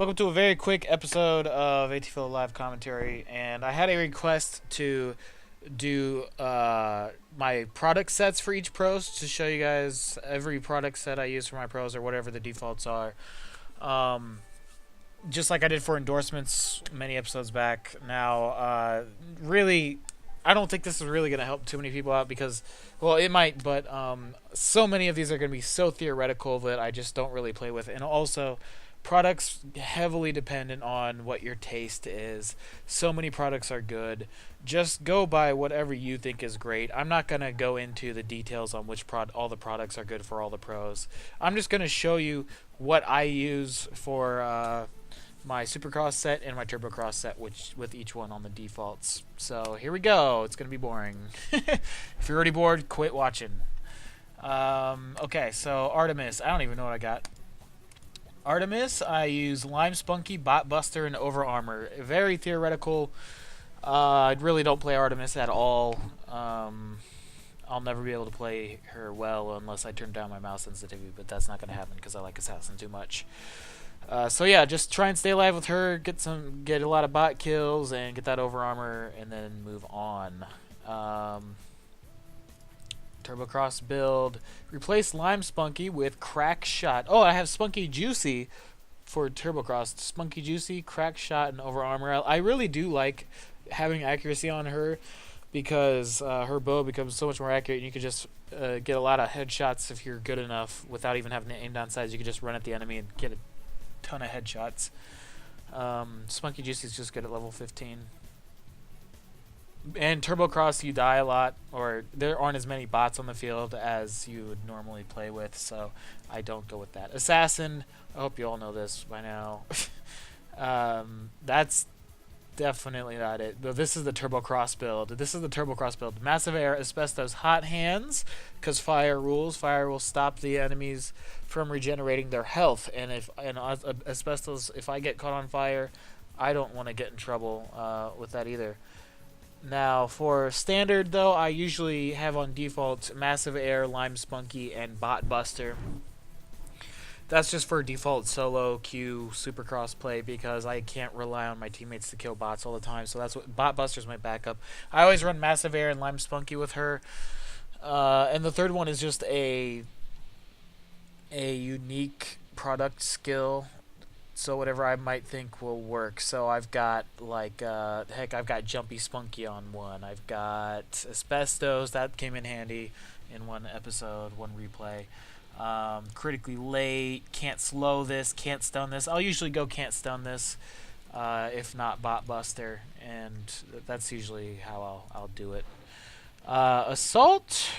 Welcome to a very quick episode of ATFO Live Commentary, and I had a request to do my product sets for each pros to show you guys every product set I use for my pros or whatever the defaults are. Um, just like I did for endorsements many episodes back. Now, really, I don't think this is really going to help too many people out because, well, it might, but so many of these are going to be so theoretical that I just don't really play with. And also, products heavily dependent on what your taste is. So many products are good. Just go by whatever you think is great. I'm not going to go into the details on which all the products are good for all the pros. I'm just going to show you what I use for my Supercross set and my Turbocross set, which with each one on the defaults. So here we go. It's going to be boring. If you're already bored, quit watching. Okay, so Artemis. I don't even know what I got. Artemis, I use Lime Spunky, Bot Buster, and Over Armor. Very theoretical. I really don't play Artemis at all. I'll never be able to play her well unless I turn down my mouse sensitivity, but that's not going to happen because I like Assassin too much. So yeah, just try and stay alive with her, get a lot of bot kills, and get that Over Armor, and then move on. Turbocross build. Replace Lime Spunky with Crack Shot. Oh, I have Spunky Juicy for Turbocross. Spunky Juicy, Crack Shot, and Over Armor. I really do like having accuracy on her because her bow becomes so much more accurate, and you can just get a lot of headshots if you're good enough without even having to aim down sights. You can just run at the enemy and get a ton of headshots. Spunky Juicy is just good at level 15. And Turbocross, you die a lot, or there aren't as many bots on the field as you would normally play with, so I don't go with that. Assassin, I hope you all know this by now. That's definitely not it. But this is the Turbocross build. This is the Turbocross build. Massive Air, Asbestos, Hot Hands, because fire rules. Fire will stop the enemies from regenerating their health, and Asbestos, if I get caught on fire, I don't want to get in trouble with that either. Now, for standard, though, I usually have on default Massive Air, Lime Spunky, and Bot Buster. That's just for default solo queue Supercross play because I can't rely on my teammates to kill bots all the time. So that's what Bot Buster's my backup. I always run Massive Air and Lime Spunky with her. And the third one is just a unique product skill. So whatever I might think will work. So I've got I've got Jumpy Spunky on one. I've got Asbestos, that came in handy in one episode, one replay. Critically late, can't slow this, can't stun this. I'll usually go can't stun this, if not Bot Buster, and that's usually how I'll do it. Assault,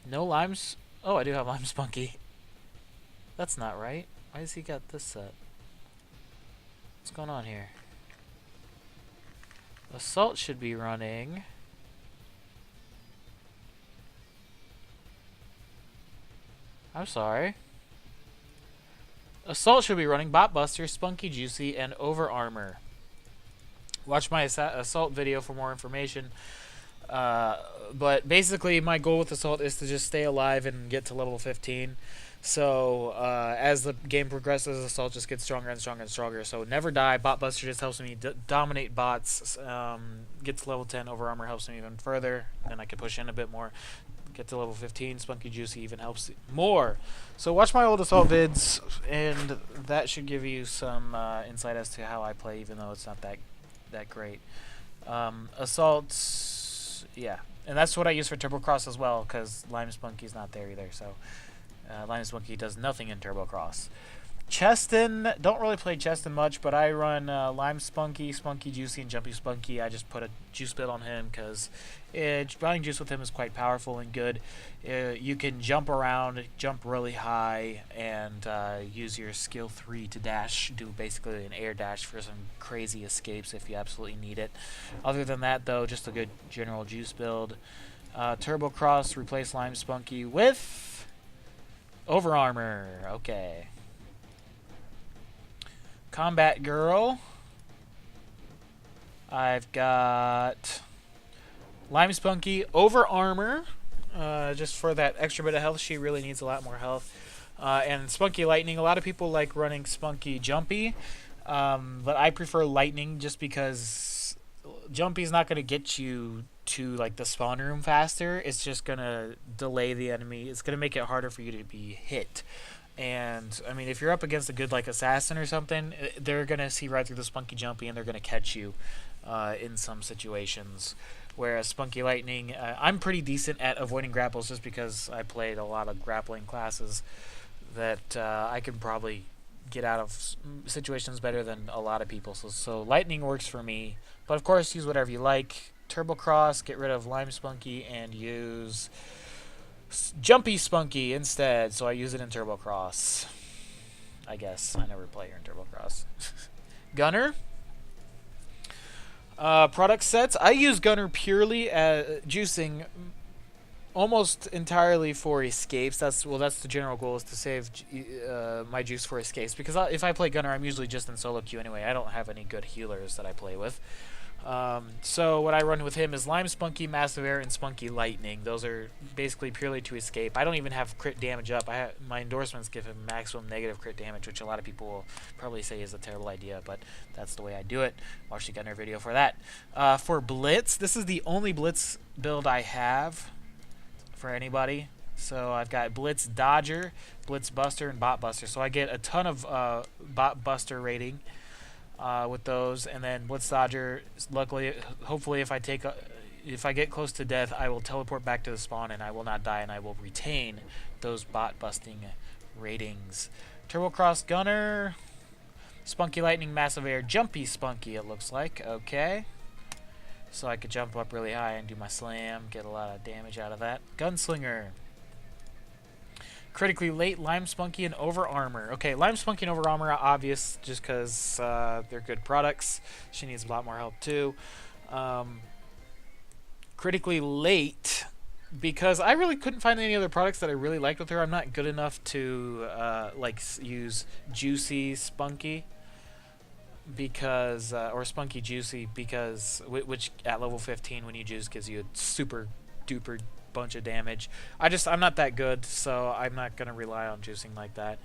no limes. Oh, I do have Lime Spunky. That's not right. Why has he got this set? What's going on here? Assault should be running. I'm sorry. Assault should be running Bot Buster, Spunky Juicy, and Over Armor. Watch my Assault video for more information. But basically, my goal with Assault is to just stay alive and get to level 15. So, as the game progresses, Assault just gets stronger and stronger and stronger. So, never die. Bot Buster just helps me dominate bots. Get to level 10. Over Armor helps me even further. Then I can push in a bit more. Get to level 15. Spunky Juicy even helps more. So, watch my old Assault vids, and that should give you some insight as to how I play, even though it's not that great. Assault, yeah. And that's what I use for Turbocross as well, because Lime Spunky's not there either, so... Lime Spunky does nothing in Turbocross. Cheston, don't really play Cheston much, but I run Lime Spunky, Spunky Juicy, and Jumpy Spunky. I just put a juice build on him because running juice with him is quite powerful and good. You can jump around, jump really high, and use your skill 3 to dash, do basically an air dash for some crazy escapes if you absolutely need it. Other than that, though, just a good general juice build. Turbocross, replace Lime Spunky with... Over Armor, okay. Combat Girl. I've got Lime Spunky, Over Armor, just for that extra bit of health. She really needs a lot more health. And Spunky Lightning, a lot of people like running Spunky Jumpy, but I prefer Lightning just because Jumpy's not going to get you to like the spawn room faster. It's just going to delay the enemy. It's going to make it harder for you to be hit. And I mean, if you're up against a good like assassin or something, they're gonna see right through the Spunky Jumpy and they're gonna catch you in some situations. Whereas Spunky Lightning, I'm pretty decent at avoiding grapples just because I played a lot of grappling classes that I can probably get out of situations better than a lot of people. So Lightning works for me, but of course use whatever you like. Turbo Cross, get rid of Lime Spunky and use Jumpy Spunky instead, so I use it in Turbo Cross. I guess. I never play her in Turbo Cross. Gunner. Product sets. I use Gunner purely as juicing almost entirely for escapes. That's the general goal, is to save my juice for escapes. Because if I play Gunner, I'm usually just in solo queue anyway. I don't have any good healers that I play with. So what I run with him is Lime Spunky, Massive Air, and Spunky Lightning. Those are basically purely to escape. I don't even have crit damage up. My endorsements give him maximum negative crit damage, which a lot of people will probably say is a terrible idea, but that's the way I do it. Watch the Gunner video for that. For Blitz, this is the only Blitz build I have for anybody. So I've got Blitz Dodger, Blitz Buster, and Bot Buster. So I get a ton of Bot Buster rating with those, and then Blitz Dodger. Luckily, hopefully, if I get close to death, I will teleport back to the spawn, and I will not die, and I will retain those bot busting ratings. Turbo Cross Gunner, Spunky Lightning, Massive Air, Jumpy Spunky. It looks like okay. So I could jump up really high and do my slam, get a lot of damage out of that. Gunslinger. Critically late, Lime Spunky, and Over Armor. Okay, Lime Spunky and Over Armor are obvious just because they're good products. She needs a lot more help too. Critically late, because I really couldn't find any other products that I really liked with her. I'm not good enough to use Juicy Spunky, because or Spunky Juicy, because which at level 15 when you juice gives you a super duper bunch of damage. I'm not that good, so I'm not gonna rely on juicing like that.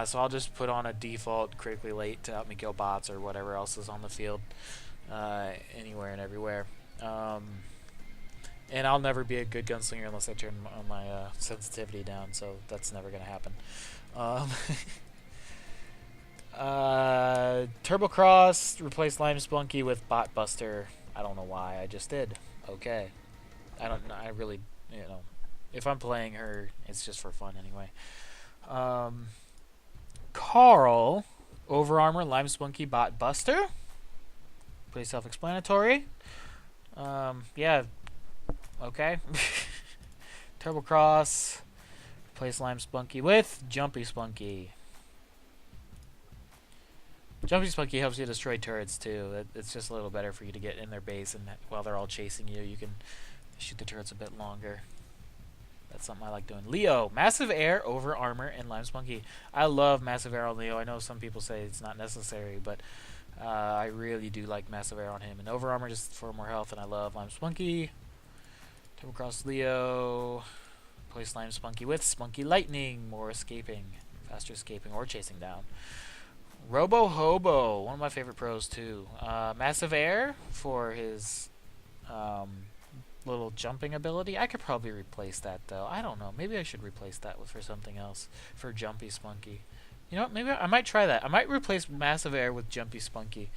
So I'll just put on a default critically late to help me kill bots or whatever else is on the field, anywhere and everywhere. And I'll never be a good gunslinger unless I turn my sensitivity down, so that's never gonna happen. Turbo Cross, replace Lime Spunky with Bot Buster. I don't know why, I just did. Okay. I really, if I'm playing her, it's just for fun anyway. Carl, Over Armor, Lime Spunky, Bot Buster. Pretty self-explanatory. Yeah, okay. Turbo Cross, replace Lime Spunky with Jumpy Spunky. Jumpy Spunky helps you destroy turrets too. It's just a little better for you to get in their base, and while they're all chasing you, you can shoot the turrets a bit longer. That's something I like doing. Leo, Massive Air, Over Armor, and Lime Spunky. I love Massive Air on Leo. I know some people say it's not necessary, but I really do like Massive Air on him. And Over Armor just for more health, and I love Lime Spunky. Turbo Cross Leo. Replace Lime Spunky with Spunky Lightning. More escaping. Faster escaping or chasing down. Robo Hobo, one of my favorite pros too. Massive Air for his little jumping ability. I could probably replace that though. I don't know. Maybe I should replace that for something else. For Jumpy Spunky. You know what? Maybe I might try that. I might replace Massive Air with Jumpy Spunky.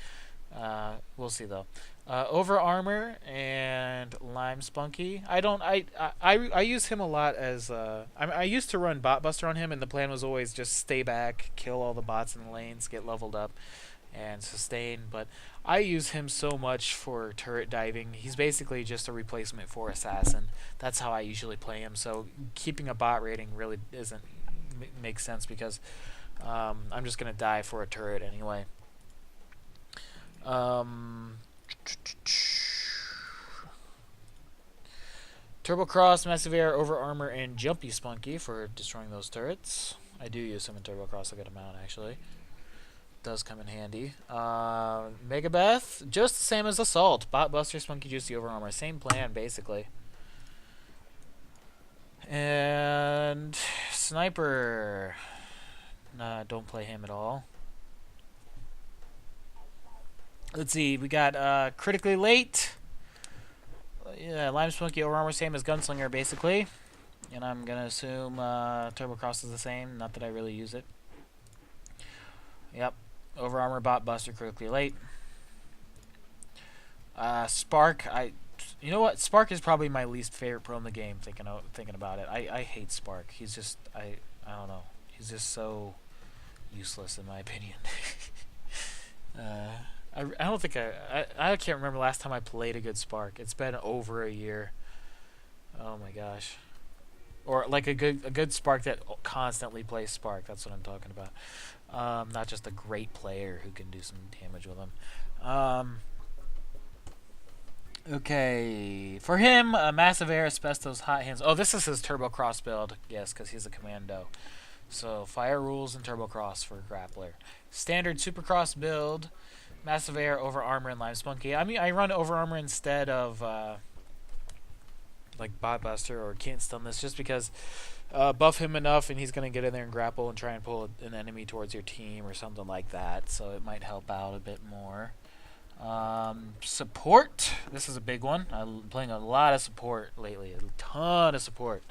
We'll see though. Over Armor and Lime Spunky. I use him a lot as I used to run Bot Buster on him, and the plan was always just stay back, kill all the bots in the lanes, get leveled up, and sustain. But I use him so much for turret diving. He's basically just a replacement for Assassin. That's how I usually play him. So keeping a bot rating really makes sense, because I'm just gonna die for a turret anyway. Turbo Cross, Massive Air, Over Armor, and Jumpy Spunky for destroying those turrets. I do use him in Turbo Cross a good amount, actually. Does come in handy. Megabeth, just the same as Assault. Bot Buster, Spunky Juicy, Over Armor. Same plan, basically. And Sniper. Nah, don't play him at all. Let's see. We got critically late. Yeah, Lime Spunky over armor, same as Gunslinger, basically. And I'm going to assume Turbo Cross is the same. Not that I really use it. Yep. Over armor, bot buster, critically late. Spark, you know what? Spark is probably my least favorite pro in the game. Thinking about it, I hate Spark. He's just I don't know. He's just so useless in my opinion. I don't think I can't remember last time I played a good Spark. It's been over a year. Oh my gosh. Or like a good Spark that constantly plays Spark. That's what I'm talking about. Not just a great player who can do some damage with him. Okay, for him, Massive Air, Asbestos, Hot Hands. Oh, this is his Turbo Cross build. Yes, because he's a commando. So, Fire Rules and Turbo Cross for Grappler. Standard Supercross build, Massive Air, Over Armor, and Lime Spunky. I mean, I run Over Armor instead of, like, Bot Buster or Can't Stun this, just because buff him enough and he's going to get in there and grapple and try and pull an enemy towards your team or something like that. So, it might help out a bit more. Support. This is a big one. I'm playing a lot of support lately. A ton of support.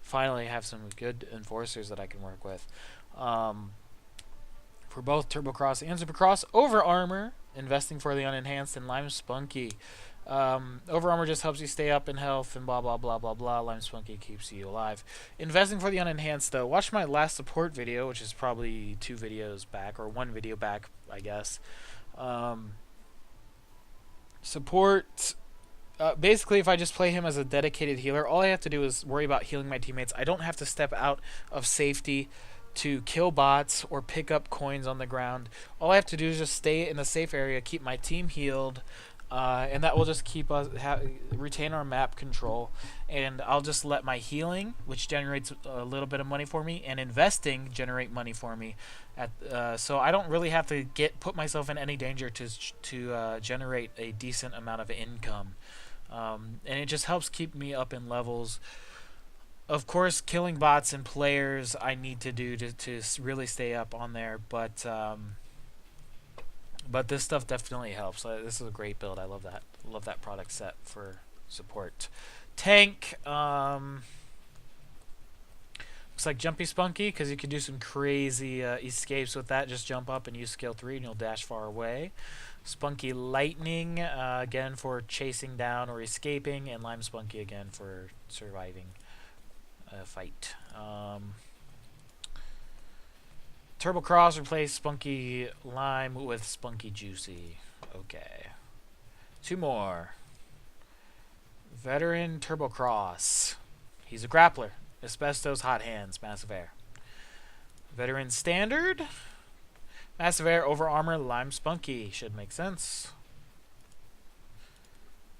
Finally have some good enforcers that I can work with. For both Turbo Cross and Supercross, Over Armor, investing for the unenhanced, and Lime Spunky. Over Armor just helps you stay up in health and blah blah blah blah blah. Lime Spunky keeps you alive. Investing for the unenhanced though. Watch my last support video, which is probably 2 videos back or 1 video back, I guess. Support, basically if I just play him as a dedicated healer, all I have to do is worry about healing my teammates. I don't have to step out of safety to kill bots or pick up coins on the ground. All I have to do is just stay in a safe area, keep my team healed, and that will just keep us retain our map control. And I'll just let my healing, which generates a little bit of money for me, and investing generate money for me. So I don't really have to put myself in any danger to generate a decent amount of income, and it just helps keep me up in levels. Of course, killing bots and players I need to do to really stay up on there, but this stuff definitely helps. This is a great build. I love that. Love that product set for support. Tank. Looks like Jumpy Spunky, because you can do some crazy escapes with that. Just jump up and use skill 3 and you'll dash far away. Spunky Lightning, again for chasing down or escaping, and Lime Spunky again for surviving a fight. Turbo Cross replace Spunky Lime with Spunky Juicy. Okay. 2 more. Veteran Turbo Cross. He's a grappler. Asbestos, Hot Hands, Massive Air. Veteran Standard. Massive Air, Over Armor, Lime Spunky. Should make sense.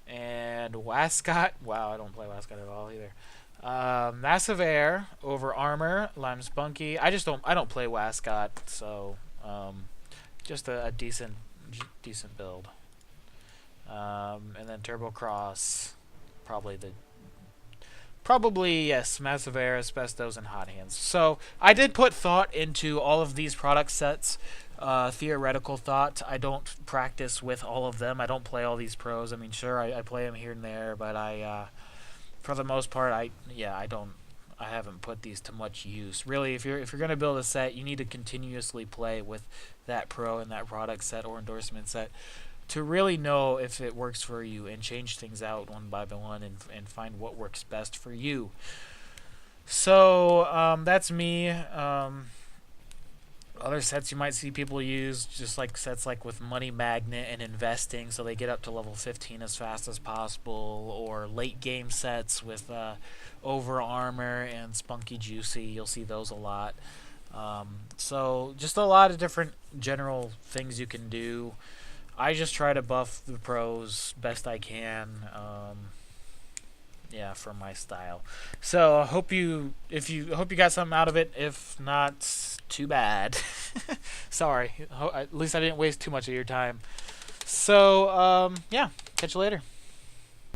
And Wascot. Wow, I don't play Wascot at all either. Massive Air, Over Armor, Lime Spunky. I don't play Wascot, so just a decent build. And then Turbo Cross, probably yes, Massive Air, Asbestos, and Hot Hands. So I did put thought into all of these product sets. Theoretical thought. I don't practice with all of them. I don't play all these pros. I mean, sure, I play them here and there, but for the most part, I haven't put these to much use. Really, if you're gonna build a set, you need to continuously play with that pro and that product set or endorsement set to really know if it works for you and change things out one by one and find what works best for you. So that's me. Other sets you might see people use, just like sets like with Money Magnet and investing, so they get up to level 15 as fast as possible, or late game sets with Over Armor and Spunky Juicy. You'll see those a lot. So just a lot of different general things you can do. I just try to buff the pros best I can. Yeah, for my style. So I hope you got something out of it. If not, too bad. Sorry. At least I didn't waste too much of your time. So yeah, catch you later.